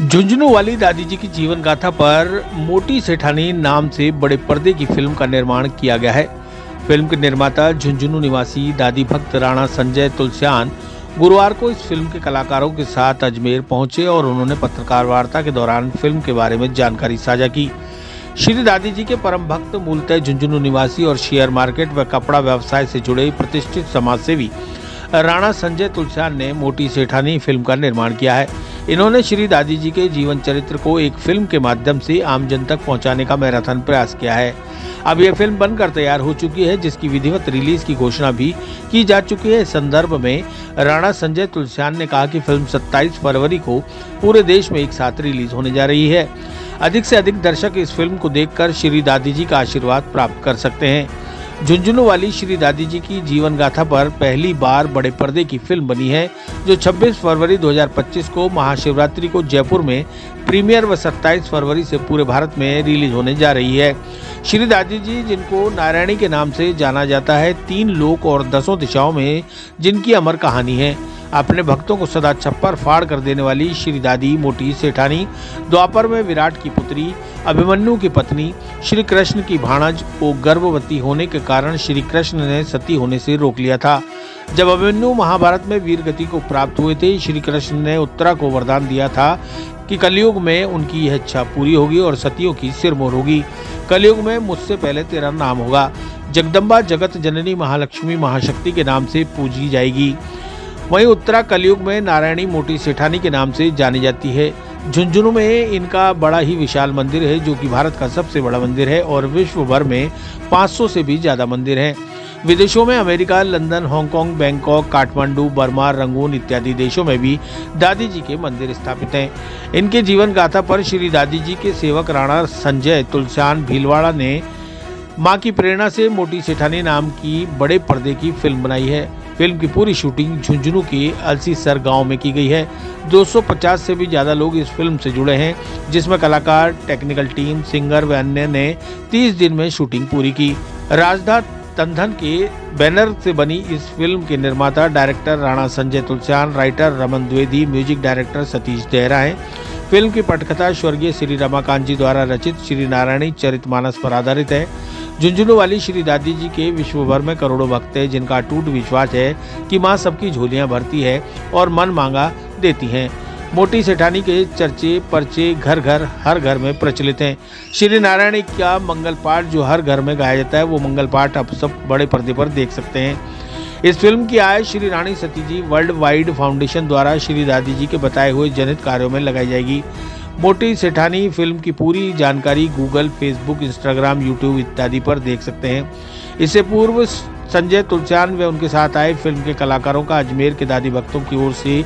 झुंझुनू वाली दादी जी की जीवन गाथा पर मोटी सेठानी नाम से बड़े पर्दे की फिल्म का निर्माण किया गया है। फिल्म के निर्माता झुंझुनू निवासी दादी भक्त राणा संजय तुलसियान गुरुवार को इस फिल्म के कलाकारों के साथ अजमेर पहुंचे और उन्होंने पत्रकार वार्ता के दौरान फिल्म के बारे में जानकारी साझा की। श्री दादी जी के परम भक्त मूलतः झुंझुनू निवासी और शेयर मार्केट व कपड़ा व्यवसाय से जुड़े प्रतिष्ठित समाजसेवी राणा संजय तुलसियान ने मोटी सेठानी फिल्म का निर्माण किया है। इन्होंने श्री दादी जी के जीवन चरित्र को एक फिल्म के माध्यम से आम जन तक पहुंचाने का मैराथन प्रयास किया है। अब यह फिल्म बनकर तैयार हो चुकी है, जिसकी विधिवत रिलीज की घोषणा भी की जा चुकी है। इस संदर्भ में राणा संजय तुलसियान ने कहा कि फिल्म 27 फरवरी को पूरे देश में एक साथ रिलीज होने जा रही है। अधिक से अधिक दर्शक इस फिल्म को देखकर श्री दादी जी का आशीर्वाद प्राप्त कर सकते हैं। झुंझुनू वाली श्री दादी जी की जीवन गाथा पर पहली बार बड़े पर्दे की फिल्म बनी है, जो 26 फरवरी 2025 को महाशिवरात्रि को जयपुर में प्रीमियर व 27 फरवरी से पूरे भारत में रिलीज होने जा रही है। श्री दादी जी, जिनको नारायणी के नाम से जाना जाता है, 3 लोक और 10 दिशाओं में जिनकी अमर कहानी है, अपने भक्तों को सदा छप्पर फाड़ कर देने वाली श्री दादी मोटी सेठानी द्वापर में विराट की पुत्री, अभिमन्यु की पत्नी, श्री कृष्ण की भाणज को गर्भवती होने के कारण श्री कृष्ण ने सती होने से रोक लिया था। जब अभिमन्यु महाभारत में वीर गति को प्राप्त हुए थे, श्री कृष्ण ने उत्तरा को वरदान दिया था कि कलयुग में उनकी यह इच्छा पूरी होगी और सतियों की सिरमौर होगी। कलयुग में मुझसे पहले तेरा नाम होगा। जगदम्बा जगत जननी महालक्ष्मी महाशक्ति के नाम से पूजी जाएगी। वहीं उत्तरा कलयुग में नारायणी मोटी सेठानी के नाम से जानी जाती है। झुंझुनू में इनका बड़ा ही विशाल मंदिर है, जो कि भारत का सबसे बड़ा मंदिर है और विश्व भर में 500 से भी ज्यादा मंदिर हैं। विदेशों में America, London, Hong Kong, Bangkok, Kathmandu, Burma, Rangoon इत्यादि देशों में भी दादी जी के मंदिर स्थापित हैं। इनके जीवन गाथा पर श्री दादी जी के सेवक राणा संजय तुलसियान भीलवाड़ा ने मां की प्रेरणा से मोटी सेठानी नाम की बड़े पर्दे की फिल्म बनाई है। फिल्म की पूरी शूटिंग झुंझुनू के अलसीसर गांव में की गई है। 250 से भी ज्यादा लोग इस फिल्म से जुड़े हैं, जिसमें कलाकार, टेक्निकल टीम, सिंगर व अन्य ने 30 दिन में शूटिंग पूरी की। राजदा तंधन के बैनर से बनी इस फिल्म के निर्माता director Rana Sanjay Tulsian, writer Raman Dwivedi, music director Satish Dehra हैं। फिल्म की पटकथा स्वर्गीय श्री रमाकांत जी द्वारा रचित श्री नारायणी चरितमानस पर आधारित है। झुंझुनू वाली श्री दादी जी के विश्व भर में करोड़ों भक्त हैं, जिनका अटूट विश्वास है कि मां सबकी झोलियां भरती है और मन मांगा देती हैं। मोटी सेठानी के चर्चे पर्चे घर घर हर घर में प्रचलित हैं। श्री नारायणी का मंगल पाठ जो हर घर में गाया जाता है, वो मंगल पाठ अब सब बड़े पर्दे पर देख सकते हैं। इस फिल्म की आय श्री रानी सती जी वर्ल्ड वाइड फाउंडेशन द्वारा श्री दादी जी के बताए हुए जनहित कार्यों में लगाई जाएगी। मोटी सेठानी फिल्म की पूरी जानकारी गूगल, फेसबुक, इंस्टाग्राम, यूट्यूब इत्यादि पर देख सकते हैं। इससे पूर्व संजय तुलसियान व उनके साथ आए फिल्म के कलाकारों का अजमेर के दादी भक्तों की ओर से,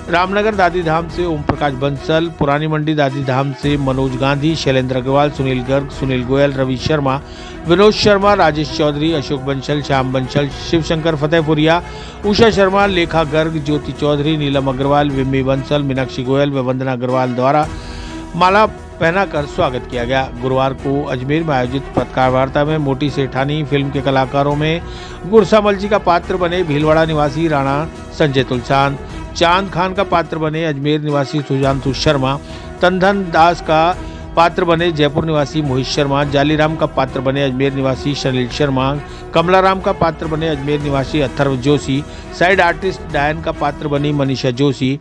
रामनगर दादी धाम से ओम प्रकाश बंसल, पुरानी मंडी दादी धाम से मनोज गांधी, शैलेंद्र अग्रवाल, सुनील गर्ग, सुनील गोयल, रवि शर्मा, विनोद शर्मा, राजेश चौधरी, अशोक बंसल, श्याम बंसल, शिवशंकर फतेहपुरिया, उषा शर्मा, लेखा गर्ग, ज्योति चौधरी, नीलम अग्रवाल, विम्मी बंसल, मीनाक्षी गोयल व वंदना अग्रवाल द्वारा माला पहनाकर स्वागत किया गया। गुरुवार को अजमेर में आयोजित पत्रकार वार्ता में मोटी सेठानी फिल्म के कलाकारों में गुरसामल जी का पात्र बने भीलवाड़ा निवासी राणा संजय तुलसियान, चांद खान का पात्र बने अजमेर निवासी सुजांशु शर्मा, तंधन दास का पात्र बने जयपुर निवासी मोहित शर्मा, जालीराम का पात्र बने अजमेर निवासी सलील शर्मा, कमलाराम का पात्र बने अजमेर निवासी अथर्व जोशी, साइड आर्टिस्ट डायन का पात्र बनी मनीषा जोशी,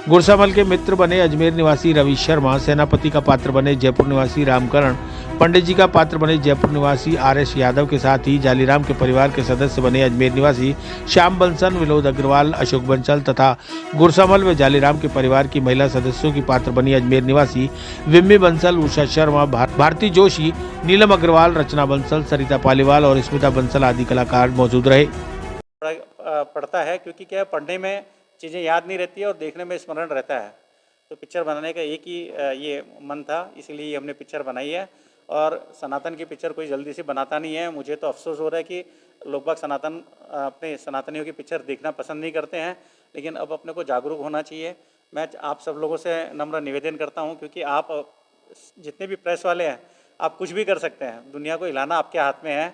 गुरसामल के मित्र बने अजमेर निवासी रवि शर्मा, सेनापति का पात्र बने जयपुर निवासी रामकरण, पंडित जी का पात्र बने जयपुर निवासी RS यादव के साथ ही जालीराम के परिवार के सदस्य बने अजमेर निवासी श्याम बंसल, विनोद अग्रवाल, अशोक बंसल तथा गुरसामल व जालीराम के परिवार की महिला सदस्यों की पात्र बनी अजमेर निवासी विम्मी बंसल, उषा शर्मा, भारती जोशी, नीलम अग्रवाल, रचना बंसल, सरिता पालीवाल और स्मिता बंसल आदि कलाकार मौजूद रहे। पढ़ता है क्योंकि क्या पढ़ने में चीज़ें याद नहीं रहती है और देखने में स्मरण रहता है। तो पिक्चर बनाने का एक ही ये मन था, इसलिए हमने पिक्चर बनाई है। और सनातन की पिक्चर कोई जल्दी से बनाता नहीं है। मुझे तो अफसोस हो रहा है कि लोग बाग अपने सनातनियों की पिक्चर देखना पसंद नहीं करते हैं, लेकिन अब अपने को जागरूक होना चाहिए। मैं आप सब लोगों से नम्र निवेदन करता हूं, क्योंकि आप जितने भी प्रेस वाले हैं, आप कुछ भी कर सकते हैं, दुनिया को हिलाना आपके हाथ में है।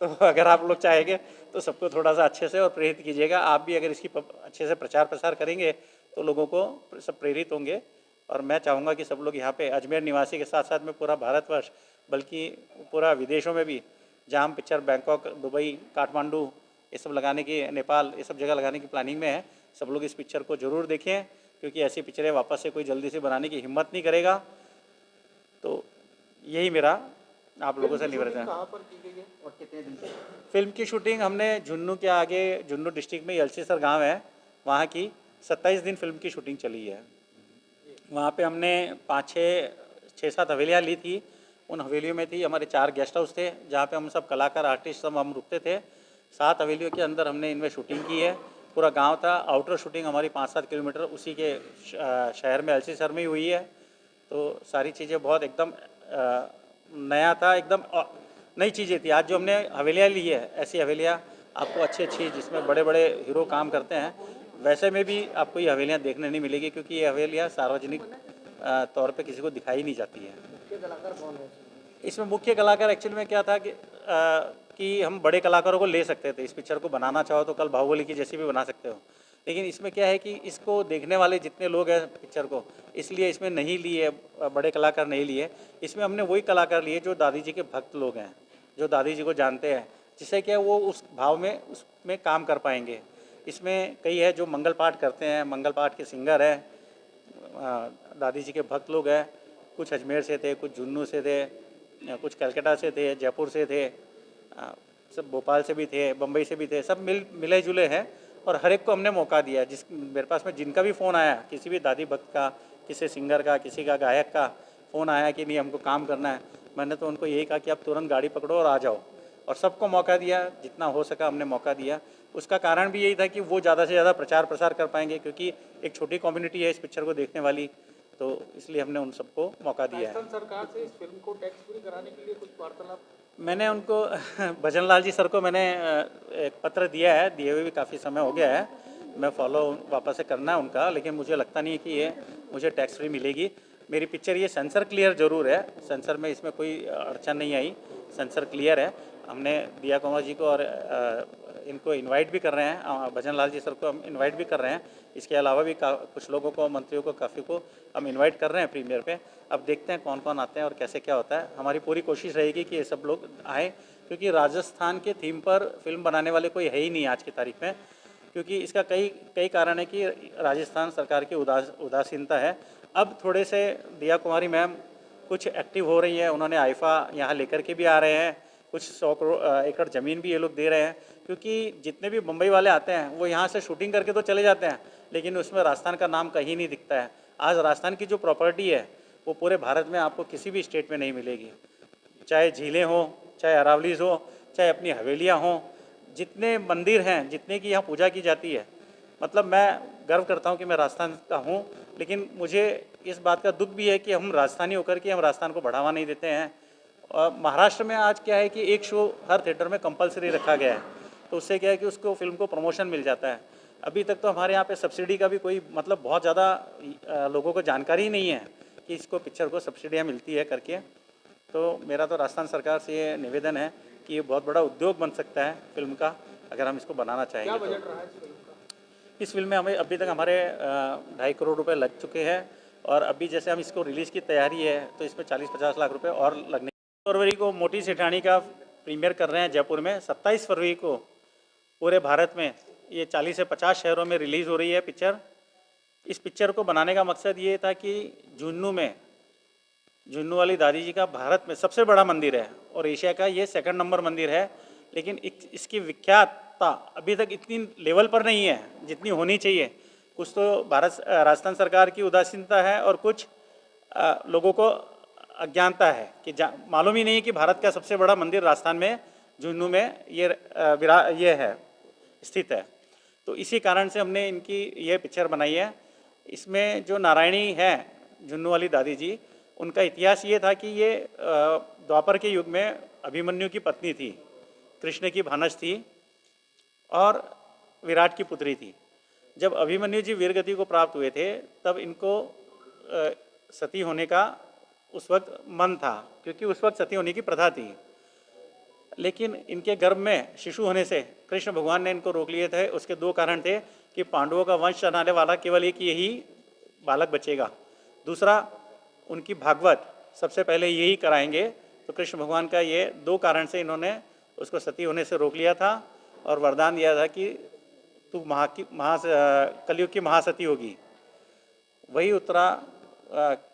तो अगर आप लोग चाहेंगे तो सबको थोड़ा सा अच्छे से और प्रेरित कीजिएगा। आप भी अगर इसकी अच्छे से प्रचार प्रसार करेंगे तो लोगों को सब प्रेरित होंगे। और मैं चाहूँगा कि सब लोग यहाँ पे अजमेर निवासी के साथ साथ में पूरा भारतवर्ष, बल्कि पूरा विदेशों में भी, जहाँ हम पिक्चर बैंकॉक, दुबई, काठमांडू ये सब लगाने की, नेपाल ये सब जगह लगाने की प्लानिंग में है। सब लोग इस पिक्चर को ज़रूर देखें, क्योंकि ऐसी पिक्चरें वापस से कोई जल्दी से बनाने की हिम्मत नहीं करेगा। तो यही मेरा आप लोगों से निवेदन है। कहाँ पर की गई है और कितने दिन से? फिल्म की शूटिंग हमने झुन्नू के आगे, झुन्नू डिस्ट्रिक्ट में यलसीसर गांव है, वहाँ की 27 दिन फिल्म की शूटिंग चली है। वहाँ पे हमने 5-6-7 हवेलियाँ ली थी। उन हवेलियों में थी हमारे 4 गेस्ट हाउस थे, जहाँ पे हम सब कलाकार, आर्टिस्ट सब हम रुकते थे। 7 हवेलियों के अंदर हमने इनमें शूटिंग की है। पूरा गांव था। आउटर शूटिंग हमारी 5-7 किलोमीटर उसी के शहर में, यलसीसर में ही हुई है। तो सारी चीज़ें बहुत एकदम नया था, एकदम नई चीज़ें थी। आज जो हमने हवेलियाँ ली है, ऐसी हवेलियाँ आपको अच्छी जिसमें बड़े बड़े हीरो काम करते हैं, वैसे में भी आपको ये हवेलियाँ देखने नहीं मिलेगी, क्योंकि ये हवेलियाँ सार्वजनिक तौर पे किसी को दिखाई नहीं जाती है। मुख्य कलाकार कौन है? इसमें मुख्य कलाकार एक्चुअल में क्या था कि हम बड़े कलाकारों को ले सकते थे। इस पिक्चर को बनाना चाहो तो कल बाहुबली की जैसी भी बना सकते हो, लेकिन इसमें क्या है कि इसको देखने वाले जितने लोग हैं पिक्चर को, इसलिए इसमें नहीं लिए बड़े कलाकार नहीं लिए। इसमें हमने वही कलाकार लिए जो दादी जी के भक्त लोग हैं, जो दादी जी को जानते हैं, जिससे क्या वो उस भाव में उसमें काम कर पाएंगे। इसमें कई है जो मंगल पाठ करते हैं, मंगल पाठ के सिंगर हैं, दादी जी के भक्त लोग हैं। कुछ अजमेर से थे, कुछ झुन्नू से थे, कुछ कलकत्ता से थे, जयपुर से थे, सब भोपाल से भी थे, बम्बई से भी थे। सब मिले जुले हैं और हर एक को हमने मौका दिया। जिस मेरे पास में जिनका भी फ़ोन आया, किसी भी दादी भक्त का, किसी सिंगर का, किसी का गायक का फ़ोन आया कि नहीं हमको काम करना है, मैंने तो उनको यही कहा कि आप तुरंत गाड़ी पकड़ो और आ जाओ। और सबको मौका दिया, जितना हो सका हमने मौका दिया। उसका कारण भी यही था कि वो ज़्यादा से ज़्यादा प्रचार प्रसार कर पाएंगे, क्योंकि एक छोटी कम्युनिटी है इस पिक्चर को देखने वाली, तो इसलिए हमने उन सबको मौका दिया है। राजस्थान सरकार से इस फिल्म को टैक्स फ्री कराने के लिए कुछ वार्तालाप? मैंने उनको भजन लाल जी सर को मैंने एक पत्र दिया है, दिए हुए भी काफ़ी समय हो गया है। मैं फॉलो वापस से करना है उनका, लेकिन मुझे लगता नहीं है कि ये मुझे टैक्स फ्री मिलेगी। मेरी पिक्चर ये सेंसर क्लियर ज़रूर है, सेंसर में इसमें कोई अड़चन नहीं आई, सेंसर क्लियर है। हमने दिया कुमार जी को और इनको इनवाइट भी कर रहे हैं, भजन लाल जी सर को हम इनवाइट भी कर रहे हैं। इसके अलावा भी कुछ लोगों को, मंत्रियों को, काफ़ी को हम इनवाइट कर रहे हैं प्रीमियर पे। अब देखते हैं कौन कौन आते हैं और कैसे क्या होता है। हमारी पूरी कोशिश रहेगी कि ये सब लोग आए, क्योंकि राजस्थान के थीम पर फिल्म बनाने वाले कोई है ही नहीं आज की तारीख में। क्योंकि इसका कई कारण है कि राजस्थान सरकार की उदासीनता है। अब थोड़े से दिया कुमारी मैम कुछ एक्टिव हो रही है, उन्होंने आईफा यहाँ लेकर के भी आ रहे हैं, कुछ 100 एकड़ ज़मीन भी ये लोग दे रहे हैं। क्योंकि जितने भी मुंबई वाले आते हैं वो यहाँ से शूटिंग करके तो चले जाते हैं, लेकिन उसमें राजस्थान का नाम कहीं नहीं दिखता है। आज राजस्थान की जो प्रॉपर्टी है वो पूरे भारत में आपको किसी भी स्टेट में नहीं मिलेगी। चाहे झीलें हों, चाहे अरावलीज हो, चाहे अपनी हवेलियाँ हों, जितने मंदिर हैं, जितने की यहाँ पूजा की जाती है, मतलब मैं गर्व करता हूँ कि मैं राजस्थान का हूँ। लेकिन मुझे इस बात का दुख भी है कि हम राजस्थानी होकर के हम राजस्थान को बढ़ावा नहीं देते हैं। और महाराष्ट्र में आज क्या है कि एक शो हर थिएटर में कंपलसरी रखा गया है, तो उससे क्या है कि उसको फिल्म को प्रमोशन मिल जाता है। अभी तक तो हमारे यहाँ पे सब्सिडी का भी कोई मतलब बहुत ज़्यादा लोगों को जानकारी ही नहीं है कि इसको पिक्चर को सब्सिडियाँ मिलती है करके। तो मेरा तो राजस्थान सरकार से ये निवेदन है कि ये बहुत बड़ा उद्योग बन सकता है फिल्म का, अगर हम इसको बनाना क्या चाहेंगे। बजट तो रहा है इस फिल्म का? इस फिल्म में हमें अभी तक हमारे 2.5 करोड़ रुपए लग चुके हैं, और अभी जैसे हम इसको रिलीज़ की तैयारी है तो इसमें 40-50 लाख रुपए और लगने। फरवरी को मोटी सेठानी का प्रीमियर कर रहे हैं जयपुर में। 27 फरवरी को पूरे भारत में ये 40 से 50 शहरों में रिलीज़ हो रही है पिक्चर। इस पिक्चर को बनाने का मकसद ये था कि झुन्नू वाली दादी जी का भारत में सबसे बड़ा मंदिर है और एशिया का ये 2nd नंबर मंदिर है, लेकिन इसकी विख्यातता अभी तक इतनी लेवल पर नहीं है जितनी होनी चाहिए। कुछ तो राजस्थान सरकार की उदासीनता है और कुछ लोगों को अज्ञानता है कि मालूम ही नहीं है कि भारत का सबसे बड़ा मंदिर राजस्थान में झुन्नू में ये है स्थित है। तो इसी कारण से हमने इनकी ये पिक्चर बनाई है। इसमें जो नारायणी है झुन्नू वाली दादी जी, उनका इतिहास ये था कि ये द्वापर के युग में अभिमन्यु की पत्नी थी, कृष्ण की भानज थी और विराट की पुत्री थी। जब अभिमन्यु जी वीरगति को प्राप्त हुए थे तब इनको सती होने का उस वक्त मन था, क्योंकि उस वक्त सती होने की प्रथा थी। लेकिन इनके गर्भ में शिशु होने से कृष्ण भगवान ने इनको रोक लिए थे। उसके 2 कारण थे कि पांडवों का वंश चलाने वाला केवल एक यही बालक बचेगा। दूसरा उनकी भागवत सबसे पहले यही कराएंगे। तो कृष्ण भगवान का ये 2 कारण से इन्होंने उसको सती होने से रोक लिया था और वरदान दिया था कि तू कलयुग की महासती होगी। वही उत्तरा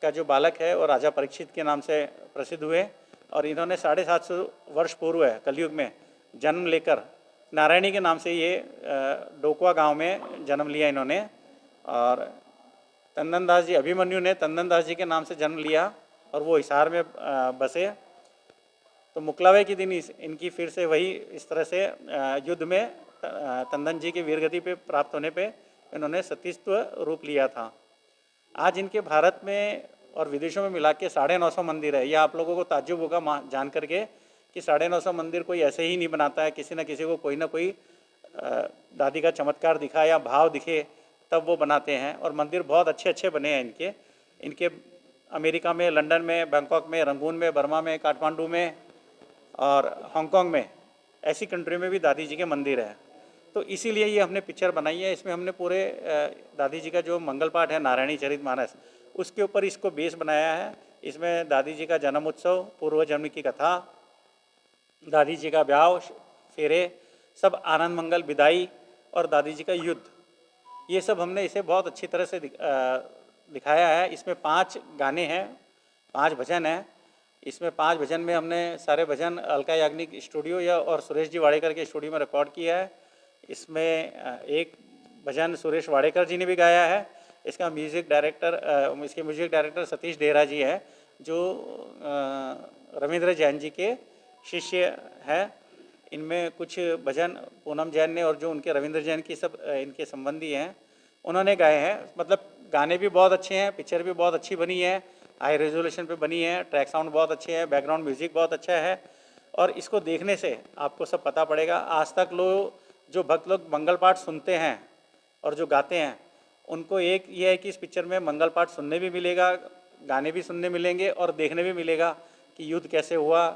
का जो बालक है वो राजा परीक्षित के नाम से प्रसिद्ध हुए और इन्होंने 750 वर्ष पूर्व कलयुग में जन्म लेकर नारायणी के नाम से ये डोकवा गांव में जन्म लिया इन्होंने। और तंदनदास जी, अभिमन्यु ने तंदनदास जी के नाम से जन्म लिया और वो हिसार में बसे। तो मुकलावे के दिन इनकी फिर से वही इस तरह से युद्ध में तंदन जी की वीरगति पे प्राप्त होने पे इन्होंने सतीत्व रूप लिया था। आज इनके भारत में और विदेशों में मिला के 950 मंदिर है। यह आप लोगों को ताज्जुब होगा जान करके कि 950 मंदिर कोई ऐसे ही नहीं बनाता है। किसी न किसी को कोई ना कोई दादी का चमत्कार दिखा या भाव दिखे तब वो बनाते हैं। और मंदिर बहुत अच्छे अच्छे बने हैं इनके अमेरिका में, लंदन में, बैंकॉक में, रंगून में, बर्मा में, काठमांडू में और हांगकांग में, ऐसी कंट्री में भी दादी जी के मंदिर है। तो इसीलिए ये हमने पिक्चर बनाई है। इसमें हमने पूरे दादी जी का जो मंगल पाठ है नारायणी चरितमानस, उसके ऊपर इसको बेस बनाया है। इसमें दादी जी का जन्म उत्सव, पूर्व जन्म की कथा, दादी जी का ब्याह, फेरे, सब आनंद मंगल, विदाई और दादी जी का युद्ध, ये सब हमने इसे बहुत अच्छी तरह से दिखाया है। इसमें 5 गाने हैं, 5 भजन हैं। इसमें 5 भजन में हमने सारे भजन अलका याग्निक स्टूडियो या और सुरेश जी वाडेकर के स्टूडियो में रिकॉर्ड किया है। इसमें एक भजन सुरेश वाडेकर जी ने भी गाया है। इसके म्यूज़िक डायरेक्टर सतीश डेरा जी है, जो रविंद्र जैन जी के शिष्य हैं। इनमें कुछ भजन पूनम जैन ने और जो उनके रविंद्र जैन की सब इनके संबंधी हैं उन्होंने गाए हैं। मतलब गाने भी बहुत अच्छे हैं, पिक्चर भी बहुत अच्छी बनी है, हाई रेजोल्यूशन पे बनी है, ट्रैक साउंड बहुत अच्छे हैं, बैकग्राउंड म्यूजिक बहुत अच्छा है। और इसको देखने से आपको सब पता पड़ेगा। आज तक जो भक्त लोग मंगल पाठ सुनते हैं और जो गाते हैं, उनको एक ये है कि इस पिक्चर में मंगल पाठ सुनने भी मिलेगा, गाने भी सुनने मिलेंगे और देखने भी मिलेगा कि युद्ध कैसे हुआ,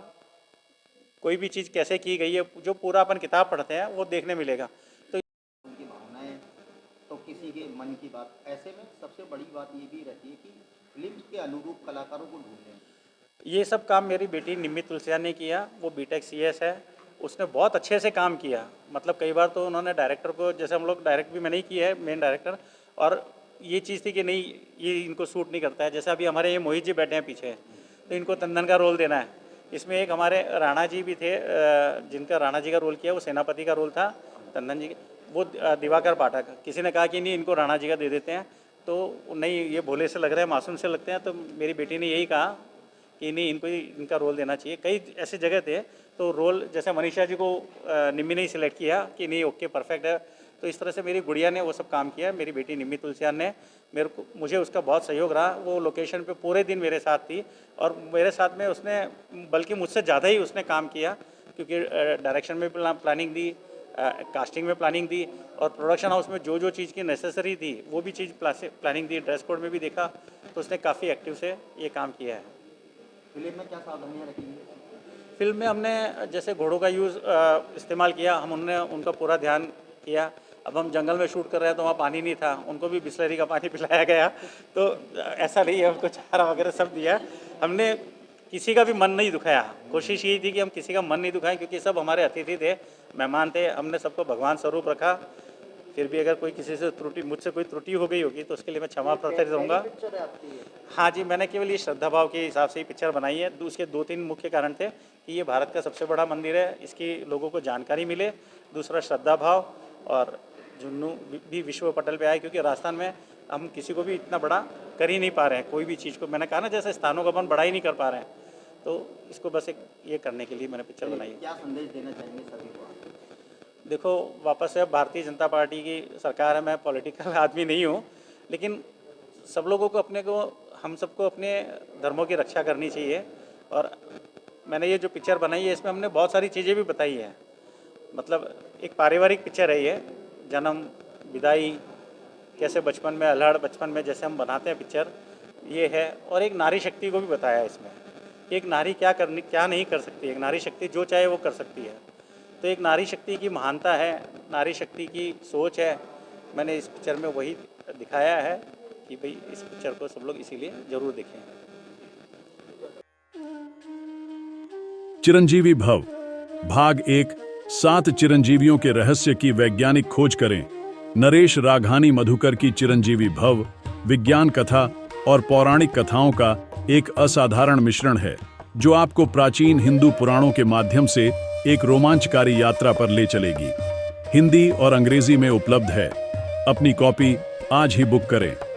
कोई भी चीज़ कैसे की गई है, जो पूरा अपन किताब पढ़ते हैं वो देखने मिलेगा। तो उनकी भावनाएं तो किसी के मन की बात। ऐसे में सबसे बड़ी बात ये भी रहती है कि फिल्म के अनुरूप कलाकारों को ढूंढें। ये सब काम मेरी बेटी निम्मी तुलसियान ने किया। वो बीटेक CS है, उसने बहुत अच्छे से काम किया। मतलब कई बार तो उन्होंने डायरेक्टर को, जैसे हम लोग डायरेक्ट भी मैंने ही किया है, मेन डायरेक्टर, और ये चीज़ थी कि नहीं ये इनको सूट नहीं करता है। जैसे अभी हमारे ये मोहित जी बैठे हैं पीछे, तो इनको तंदन का रोल देना है। इसमें एक हमारे राणा जी भी थे, जिनका राणा जी का रोल किया, वो सेनापति का रोल था तंदन जी, वो दिवाकर पाठक। किसी ने कहा कि नहीं इनको राणा जी का दे देते हैं, तो नहीं ये भोले से लग रहे हैं, मासूम से लगते हैं। तो मेरी बेटी ने यही कहा कि नहीं इनको इनका रोल देना चाहिए। कई ऐसे जगह थे तो रोल, जैसे मनीषा जी को निम्मी ने ही सिलेक्ट किया कि नहीं ओके परफेक्ट है। तो इस तरह से मेरी गुड़िया ने वो सब काम किया। मेरी बेटी निम्मी तुलसियान ने मुझे उसका बहुत सहयोग रहा। वो लोकेशन पे पूरे दिन मेरे साथ थी और मेरे साथ में उसने बल्कि मुझसे ज़्यादा ही उसने काम किया, क्योंकि डायरेक्शन में प्लानिंग दी, कास्टिंग में प्लानिंग दी और प्रोडक्शन हाउस में जो चीज़ की नेसेसरी थी वो भी चीज़ प्लानिंग दी। ड्रेस कोड में भी देखा तो उसने काफ़ी एक्टिव से ये काम किया है। फिल्म में क्या सावधानियाँ रखेंगे? फिल्म में हमने जैसे घोड़ों का यूज़ इस्तेमाल किया, हमने उनका पूरा ध्यान किया। अब हम जंगल में शूट कर रहे हैं तो वहाँ पानी नहीं था, उनको भी बिस्लरी का पानी पिलाया गया। तो ऐसा नहीं है, उनको चारा वगैरह सब दिया। हमने किसी का भी मन नहीं दुखाया। कोशिश यही थी कि हम किसी का मन नहीं दुखाएं, क्योंकि सब हमारे अतिथि थे, मेहमान थे। हमने सबको भगवान स्वरूप रखा। फिर भी अगर कोई किसी से मुझसे कोई त्रुटि हो गई होगी तो उसके लिए मैं क्षमा प्रार्थी रहूँगा। पिक्चर है आपकी ये? हाँ जी, मैंने केवल ये श्रद्धा भाव के हिसाब से ही पिक्चर बनाई है। उसके 2-3 मुख्य कारण थे कि ये भारत का सबसे बड़ा मंदिर है, इसकी लोगों को जानकारी मिले। दूसरा श्रद्धा भाव, और जुन्नू भी विश्व पटल पे आए, क्योंकि राजस्थान में हम किसी को भी इतना बड़ा कर ही नहीं पा रहे हैं। कोई भी चीज़ को, मैंने कहा ना, जैसे स्थानों को अपन बड़ा ही नहीं कर पा रहे हैं। तो इसको बस एक ये करने के लिए मैंने पिक्चर बनाई है। क्या संदेश देना चाहेंगे सभी को? देखो, वापस से भारतीय जनता पार्टी की सरकार है, मैं पॉलिटिकल आदमी नहीं हूँ, लेकिन सब लोगों को हम सबको अपने धर्मों की रक्षा करनी चाहिए। और मैंने ये जो पिक्चर बनाई है इसमें हमने बहुत सारी चीज़ें भी बताई हैं। मतलब एक पारिवारिक पिक्चर है ये, जन्म, विदाई, कैसे बचपन में अल्हड़, बचपन में जैसे हम बनाते हैं पिक्चर, ये है। और एक नारी शक्ति को भी बताया है इसमें, एक नारी क्या नहीं कर सकती। एक नारी शक्ति जो चाहे वो कर सकती है। तो एक नारी शक्ति की महानता है, नारी शक्ति की सोच है। मैंने इस पिक्चर में वही दिखाया है कि भाई इस पिक्चर को सब लोग इसीलिए ज़रूर देखें। चिरंजीवी भव भाग 1 7 चिरंजीवियों के रहस्य की वैज्ञानिक खोज करें। नरेश राघानी मधुकर की चिरंजीवी भव विज्ञान कथा और पौराणिक कथाओं का एक असाधारण मिश्रण है जो आपको प्राचीन हिंदू पुराणों के माध्यम से एक रोमांचकारी यात्रा पर ले चलेगी। हिंदी और अंग्रेजी में उपलब्ध है। अपनी कॉपी आज ही बुक करें।